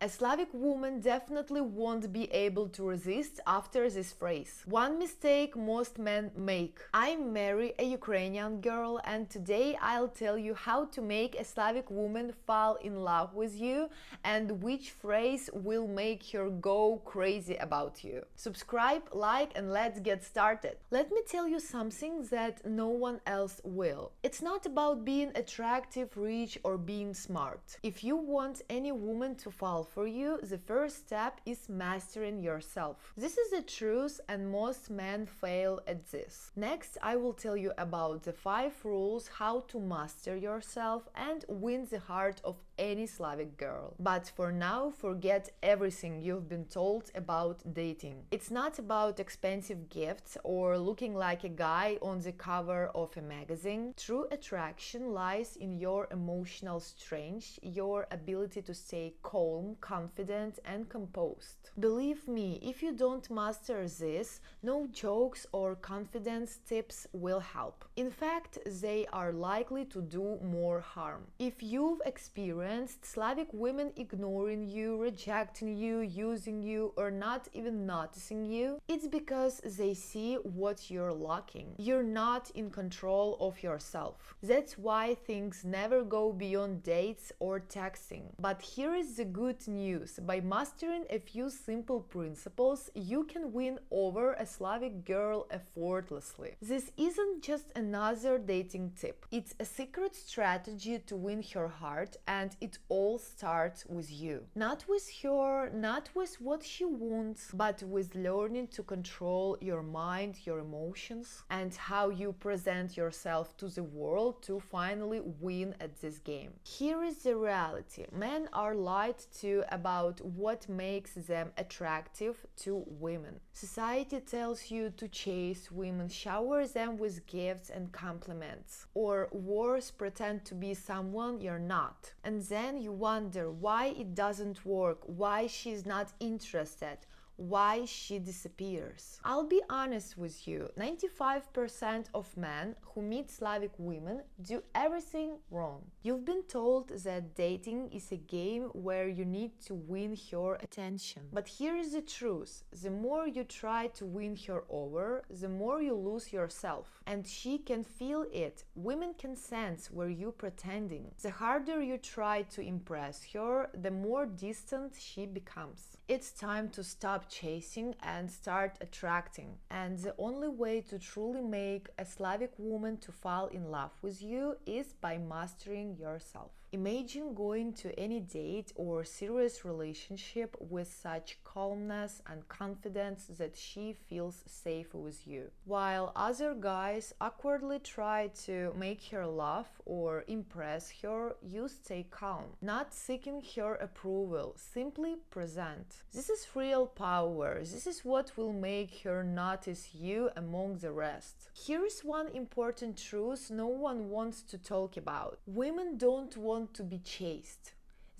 A Slavic woman definitely won't be able to resist after this phrase. One mistake most men make. I'm Mary, a Ukrainian girl, and today I'll tell you how to make a Slavic woman fall in love with you and which phrase will make her go crazy about you. Subscribe, like, and let's get started. Let me tell you something that no one else will. It's not about being attractive, rich, or being smart. If you want any woman to fall for you, the first step is mastering yourself. This is the truth, and most men fail at this. Next, I will tell you about the 5 rules how to master yourself and win the heart of any Slavic girl. But for now, forget everything you've been told about dating. It's not about expensive gifts or looking like a guy on the cover of a magazine. True attraction lies in your emotional strength, your ability to stay calm, confident, and composed. Believe me, if you don't master this, no jokes or confidence tips will help. In fact, they are likely to do more harm. If you've experienced Slavic women ignoring you, rejecting you, using you, or not even noticing you, it's because they see what you're lacking. You're not in control of yourself. That's why things never go beyond dates or texting. But here is the good news. By mastering a few simple principles, you can win over a Slavic girl effortlessly. This isn't just another dating tip. It's a secret strategy to win her heart, and it all starts with you. Not with her, not with what she wants, but with learning to control your mind, your emotions, and how you present yourself to the world to finally win at this game. Here is the reality. Men are lied to about what makes them attractive to women. Society tells you to chase women, shower them with gifts and compliments, or worse, pretend to be someone you're not. And then you wonder why it doesn't work, why she's not interested, why she disappears. I'll be honest with you, 95% of men who meet Slavic women do everything wrong. You've been told that dating is a game where you need to win her attention. But here is the truth. The more you try to win her over, the more you lose yourself. And she can feel it. Women can sense where you're pretending. The harder you try to impress her, the more distant she becomes. It's time to stop chasing and start attracting. And the only way to truly make a Slavic woman to fall in love with you is by mastering yourself. Imagine going to any date or serious relationship with such calmness and confidence that she feels safe with you. While other guys awkwardly try to make her laugh or impress her, you stay calm, not seeking her approval, simply present. This is real power. This is what will make her notice you among the rest. Here is one important truth no one wants to talk about. Women don't want to be chased.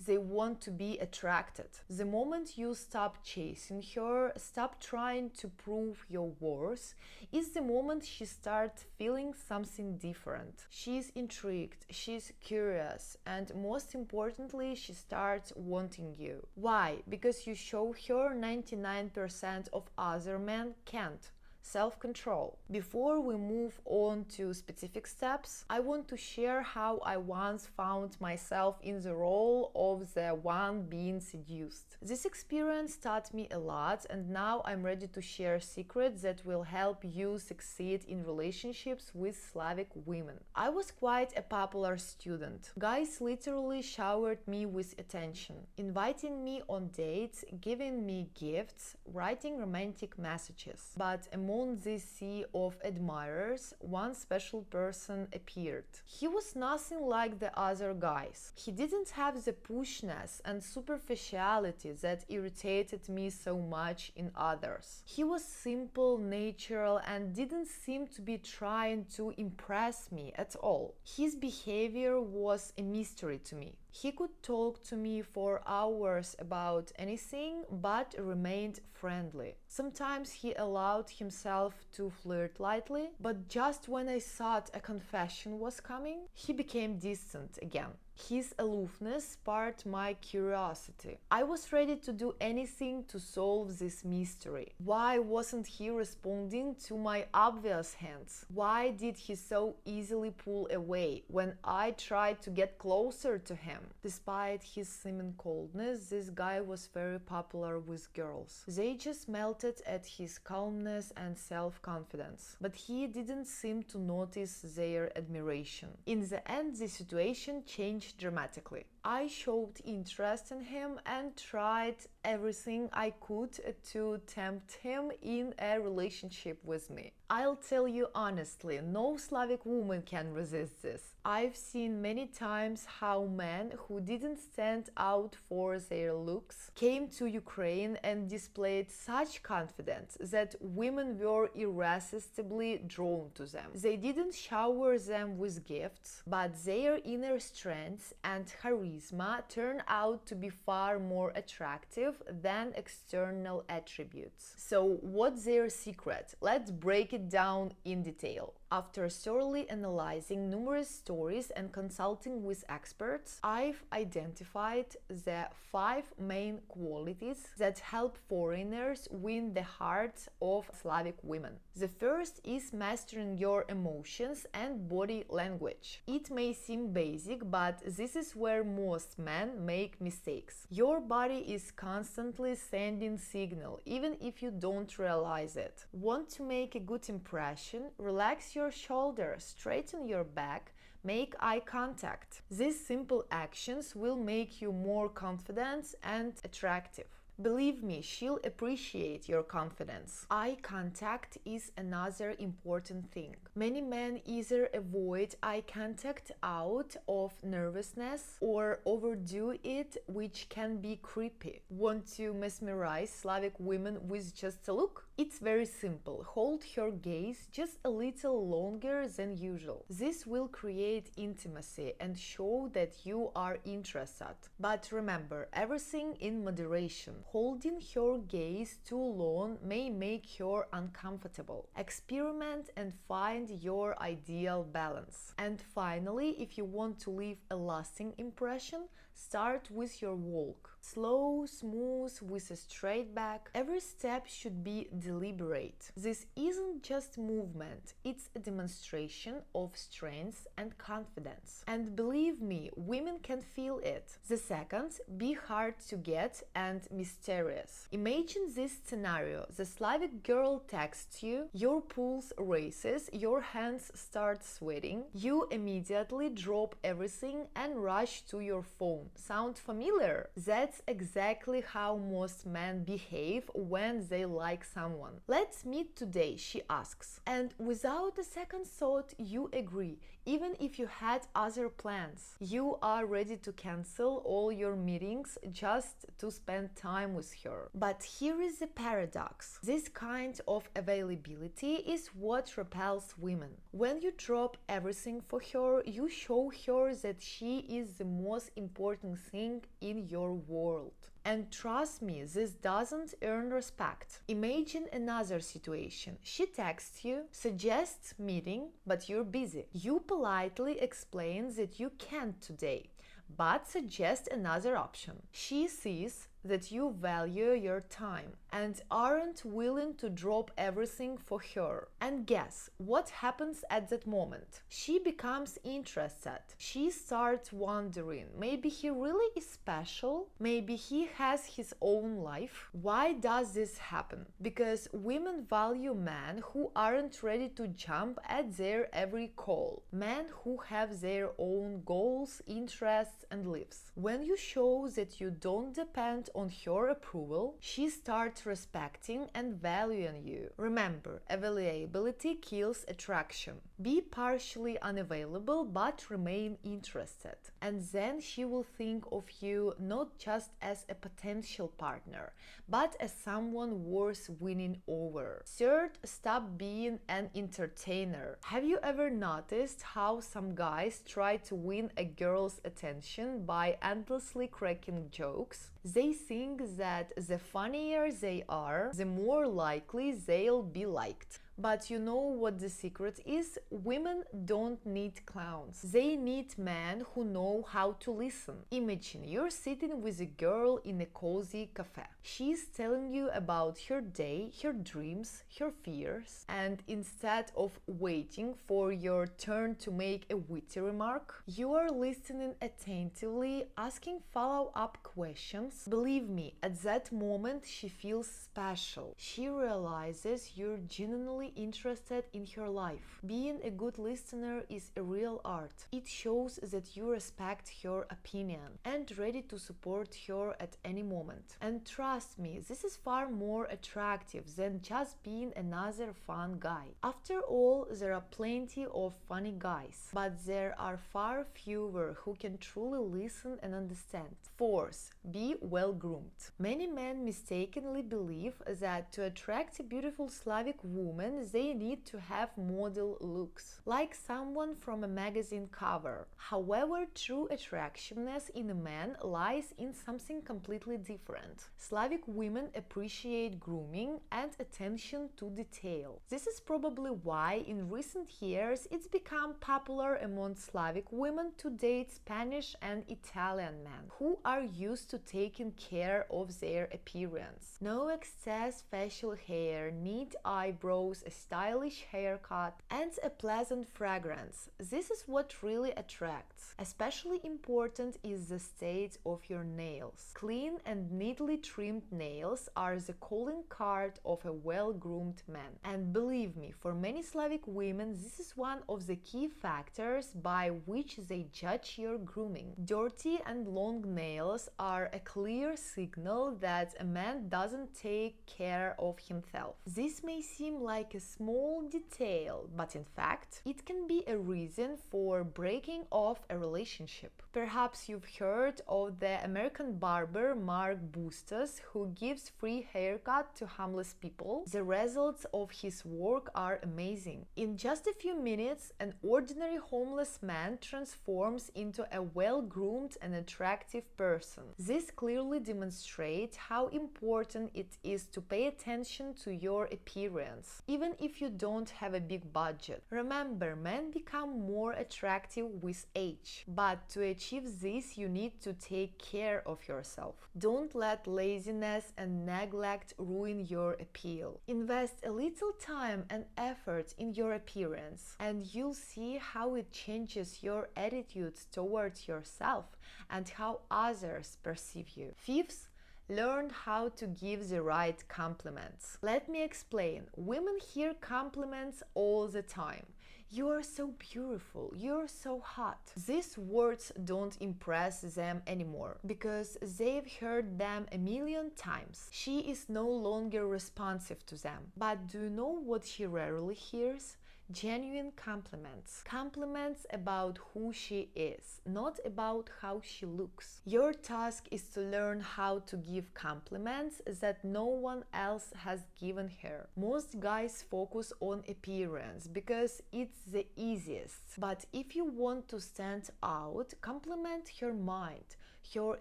They want to be attracted. The moment you stop chasing her, stop trying to prove your worth, is the moment she starts feeling something different. She's intrigued, she's curious, and most importantly, she starts wanting you. Why? Because you show her 99% of other men can't. Self-control. Before we move on to specific steps, I want to share how I once found myself in the role of the one being seduced. This experience taught me a lot, and now I'm ready to share secrets that will help you succeed in relationships with Slavic women. I was quite a popular student. Guys literally showered me with attention, inviting me on dates, giving me gifts, writing romantic messages. But among this sea of admirers, one special person appeared. He was nothing like the other guys. He didn't have the pushness and superficiality that irritated me so much in others. He was simple, natural, and didn't seem to be trying to impress me at all. His behavior was a mystery to me. He could talk to me for hours about anything, but remained friendly. Sometimes he allowed himself to flirt lightly, but just when I thought a confession was coming, he became distant again. His aloofness sparked my curiosity. I was ready to do anything to solve this mystery. Why wasn't he responding to my obvious hints? Why did he so easily pull away when I tried to get closer to him? Despite his seeming coldness, this guy was very popular with girls. They just melted at his calmness and self-confidence, but he didn't seem to notice their admiration. In the end, the situation changed dramatically. I showed interest in him and tried everything I could to tempt him in a relationship with me. I'll tell you honestly, no Slavic woman can resist this. I've seen many times how men who didn't stand out for their looks came to Ukraine and displayed such confidence that women were irresistibly drawn to them. They didn't shower them with gifts, but their inner strength and charisma turned out to be far more attractive than external attributes. So what's their secret? Let's break it down in detail. After thoroughly analyzing numerous stories and consulting with experts, I've identified the 5 main qualities that help foreigners win the hearts of Slavic women. The first is mastering your emotions and body language. It may seem basic, but this is where most men make mistakes. Your body is constantly sending signal, even if you don't realize it. Want to make a good impression? Relax your shoulders, straighten your back, make eye contact. These simple actions will make you more confident and attractive. Believe me, she'll appreciate your confidence. Eye contact is another important thing. Many men either avoid eye contact out of nervousness or overdo it, which can be creepy. Want to mesmerize Slavic women with just a look? It's very simple. Hold her gaze just a little longer than usual. This will create intimacy and show that you are interested. But remember, everything in moderation. Holding her gaze too long may make her uncomfortable. Experiment and find your ideal balance. And finally, if you want to leave a lasting impression, start with your walk. Slow, smooth, with a straight back. Every step should be deliberate. This isn't just movement, it's a demonstration of strength and confidence. And believe me, women can feel it. The second, be hard to get and mysterious. Imagine this scenario. The Slavic girl texts you, your pulse races, your hands start sweating, you immediately drop everything and rush to your phone. Sound familiar? That's exactly how most men behave when they like someone. Let's meet today, she asks. And without a second thought, you agree, even if you had other plans. You are ready to cancel all your meetings just to spend time with her. But here is the paradox. This kind of availability is what repels women. When you drop everything for her, you show her that she is the most important thing in your world. And trust me, this doesn't earn respect. Imagine another situation. She texts you, suggests meeting, but you're busy. You politely explain that you can't today, but suggest another option. She sees that you value your time and aren't willing to drop everything for her. And guess what happens at that moment? She becomes interested. She starts wondering, maybe he really is special? Maybe he has his own life? Why does this happen? Because women value men who aren't ready to jump at their every call. Men who have their own goals, interests, and lives. When you show that you don't depend on her approval, she starts respecting and valuing you. Remember, availability kills attraction. Be partially unavailable but remain interested. And then she will think of you not just as a potential partner, but as someone worth winning over. Third, stop being an entertainer. Have you ever noticed how some guys try to win a girl's attention by endlessly cracking jokes? They think that the funnier they are, the more likely they'll be liked. But you know what the secret is? Women don't need clowns. They need men who know how to listen. Imagine you're sitting with a girl in a cozy cafe. She's telling you about her day, her dreams, her fears, and instead of waiting for your turn to make a witty remark, you are listening attentively, asking follow-up questions. Believe me, at that moment she feels special. She realizes you're genuinely interested in her life. Being a good listener is a real art. It shows that you respect her opinion and ready to support her at any moment. And trust me, this is far more attractive than just being another fun guy. After all, there are plenty of funny guys, but there are far fewer who can truly listen and understand. Fourth, be well groomed. Many men mistakenly believe that to attract a beautiful Slavic woman, they need to have model looks, like someone from a magazine cover. However, true attractiveness in a man lies in something completely different. Slavic women appreciate grooming and attention to detail. This is probably why in recent years it's become popular among Slavic women to date Spanish and Italian men who are used to taking care of their appearance. No excess facial hair, neat eyebrows, a stylish haircut, and a pleasant fragrance. This is what really attracts. Especially important is the state of your nails. Clean and neatly trimmed nails are the calling card of a well-groomed man. And believe me, for many Slavic women, this is one of the key factors by which they judge your grooming. Dirty and long nails are a clear signal that a man doesn't take care of himself. This may seem like a small detail, but in fact, it can be a reason for breaking off a relationship. Perhaps you've heard of the American barber Mark Bustos, who gives free haircut to homeless people. The results of his work are amazing. In just a few minutes, an ordinary homeless man transforms into a well-groomed and attractive person. This clearly demonstrates how important it is to pay attention to your appearance, even if you don't have a big budget. Remember, men become more attractive with age, but to achieve this, you need to take care of yourself. Don't let laziness and neglect ruin your appeal. Invest a little time and effort in your appearance, and you'll see how it changes your attitudes towards yourself and how others perceive you. Fifth, learn how to give the right compliments. Let me explain. Women hear compliments all the time. You are so beautiful, you're so hot. These words don't impress them anymore because they've heard them a million times. She is no longer responsive to them. But do you know what she rarely hears? Genuine compliments. Compliments about who she is, not about how she looks. Your task is to learn how to give compliments that no one else has given her. Most guys focus on appearance because it's the easiest. But if you want to stand out, compliment her mind, her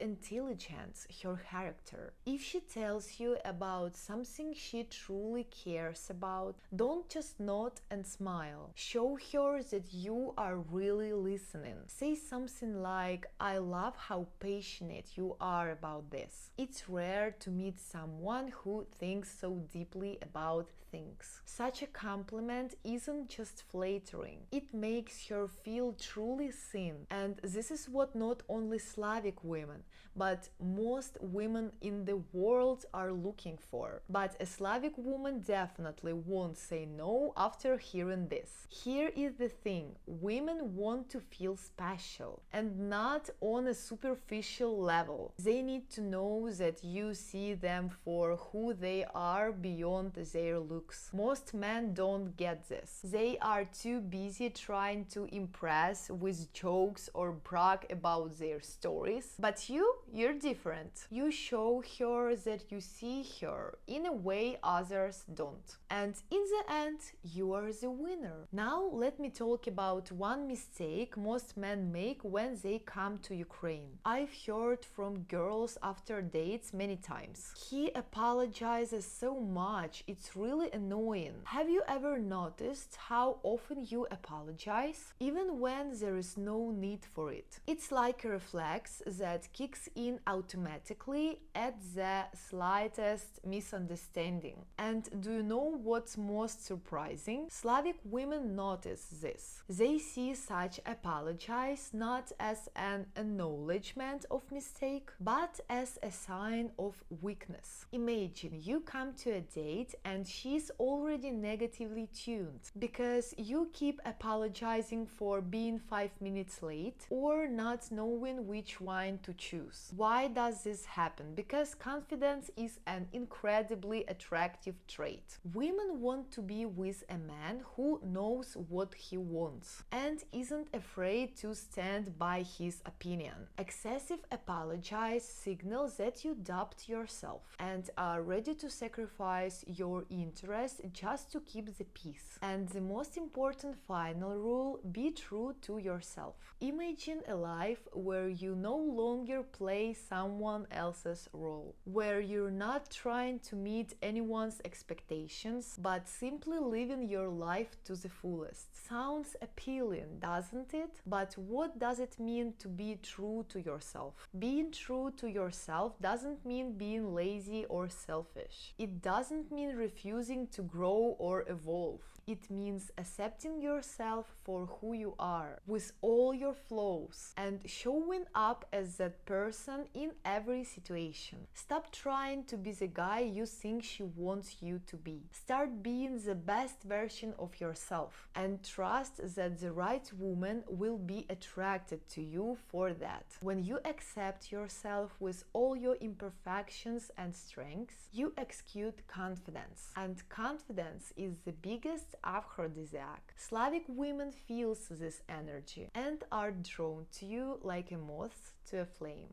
intelligence, her character. If she tells you about something she truly cares about, don't just nod and smile. Show her that you are really listening. Say something like, "I love how passionate you are about this." It's rare to meet someone who thinks so deeply about things. Such a compliment isn't just flattering. It makes her feel truly seen. And this is what not only Slavic women, but most women in the world are looking for. But a Slavic woman definitely won't say no after hearing this. Here is the thing. Women want to feel special, and not on a superficial level. They need to know that you see them for who they are beyond their looks. Most men don't get this. They are too busy trying to impress with jokes or brag about their stories. But you're different. You show her that you see her in a way others don't. And in the end, you are the winner. Now let me talk about one mistake most men make when they come to Ukraine. I've heard from girls after dates many times. He apologizes so much, it's really annoying. Have you ever noticed how often you apologize, even when there is no need for it? It's like a reflex that kicks in automatically at the slightest misunderstanding. And do you know what's most surprising? Slavic women notice this. They see such apologize not as an acknowledgement of mistake, but as a sign of weakness. Imagine you come to a date and she's already negatively tuned because you keep apologizing for being 5 minutes late or not knowing which wine to choose. Why does this happen? Because confidence is an incredibly attractive trait. Women want to be with a man who knows what he wants and isn't afraid to stand by his opinion. Excessive apologize signals that you doubt yourself and are ready to sacrifice your interest just to keep the peace. And the most important final rule: be true to yourself. Imagine a life where you no longer play someone else's role, where you're not trying to meet anyone's expectations, but simply living your life to the fullest. Sounds appealing, doesn't it? But what does it mean to be true to yourself? Being true to yourself doesn't mean being lazy or selfish. It doesn't mean refusing to grow or evolve. It means accepting yourself for who you are, with all your flaws, and showing up as that person in every situation. Stop trying to be the guy you think she wants you to be. Start being the best version of yourself, and trust that the right woman will be attracted to you for that. When you accept yourself with all your imperfections and strengths, you exude confidence. And confidence is the biggest aphrodisiac. Slavic women feel this energy and are drawn to you like a moth to a flame.